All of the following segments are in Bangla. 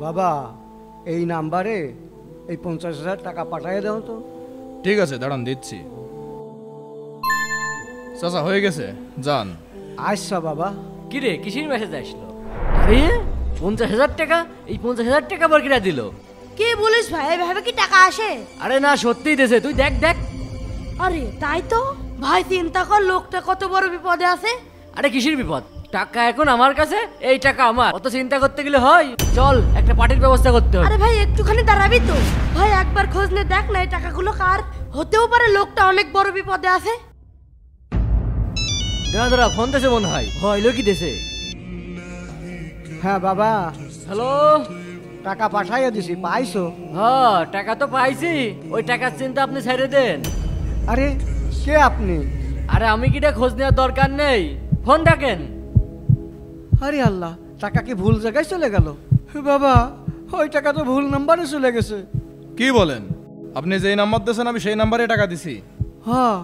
বাবা এই নাম্বারে এই 50,000 টাকা পাঠিয়ে দাও তো। ঠিক আছে, দাঁড়ান দিচ্ছি। চাচা হয়ে গেছে, যান। আচ্ছা বাবা। কি রে, কিসের মেসেজ আসলো? আরে 50,000 টাকা? এই 50,000 টাকা আবার কিরা দিল? কে বলিস ভাই, এভাবে কি টাকা আসে? আরে না, সত্যিই দেছে, তুই দেখ দেখ। আরে তাই তো ভাই, চিন্তা কর লোকটা কত বড় বিপদে আছে। আরে কিসের বিপদ? টাকা এখন আমার কাছে, এই টাকা আমার। অত চিন্তা করতে গেলে হয়? চল একটা পার্টির ব্যবস্থা করতে হবে। আরে ভাই একটুখানি দাঁড়াবি তো ভাই, একবার খোঁজ নে, দেখ না এই টাকাগুলো কার। হতেও পারে লোকটা অনেক বড় বিপদে আছে। দাঁড়া দাঁড়া, ফোন দেছে মনে হয়। হইলো কি দেছে? হ্যাঁ বাবা, হ্যালো। টাকা পাঠাইয়া দিছি, পাইছো? হ্যাঁ টাকা তো পাইছি, ওই টাকার চিন্তা আপনি ছেড়ে দেন। আরে কে আপনি? আরে আমি কিটা খোঁজ নেওয়ার দরকার নেই, ফোন ডাকেন। আরে আল্লাহ, টাকা কি ভুল জায়গায় চলে গেল? বাবা ওই টাকা তো ভুল নাম্বারে চলে গেছে। কি বলেন? আপনি যেই নাম্বার দিয়েছেন আমি সেই নাম্বারে টাকা দিছি। হ্যাঁ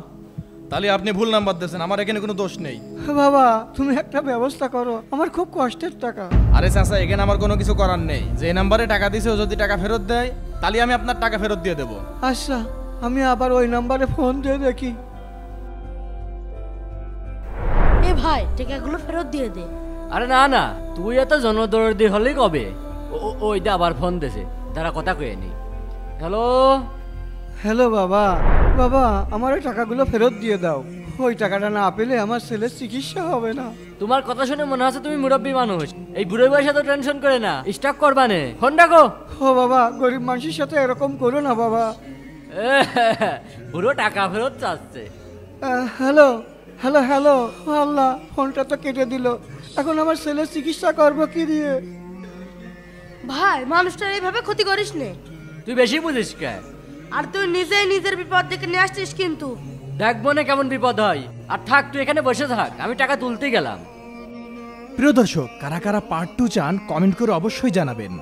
তাহলে আপনি ভুল নাম্বার দিয়েছেন, আমার এখানে কোনো দোষ নেই। বাবা তুমি একটা ব্যবস্থা করো, আমার খুব কষ্টের টাকা। আরে চাচা, এখানে আমার কোনো কিছু করার নেই। যে নাম্বারে টাকা দিছে ও যদি টাকা ফেরত দেয় তাহলে আমি আপনার টাকা ফেরত দিয়ে দেবো। আচ্ছা আমি আবার ওই নাম্বারে ফোন দিয়ে দেখি। এ ভাই টাকাগুলো ফেরত দিয়ে দে। আরে না না, তুই এত জনদরদি হলেই কবে? ওই দা আবার ফোন দেছে, তারা কথা কয়ে নি। হ্যালো। হ্যালো বাবা। বাবা আমার ওই টাকাগুলো ফেরত দিয়ে দাও, ওই টাকাটা না পেলে আমার ছেলের চিকিৎসা হবে না। তোমার কথা শুনে মনে হচ্ছে তুমি মুরব্বী মানুষ, এই বুড়ো বয়সে তো টেনশন করে না, স্টক করবানে। ফোন ডাকো। ও বাবা, গরিব মানুষের সাথে এরকম করো না বাবা। বুড়ো টাকা ফেরত চাচ্ছে। Hello hello hello. আল্লাহ, ফোনটা তো কেটে দিল, এখন আমার ছেলের চিকিৎসা করবো কি দিয়ে? ভাই মানুষটার এইভাবে ক্ষতি করিস নে। তুই বেশি বুঝিস কে? আর তুই নিজেই নিজের বিপদ দেখে নিয়ে আসছিস কিন্তু। দেখবো না কেমন বিপদ হয়। আর থাক, তুই এখানে বসে থাক, আমি টাকা তুলতে গেলাম। প্রিয় দর্শক, কারা কারা পার্ট 2 চান কমেন্ট করে অবশ্যই জানাবেন।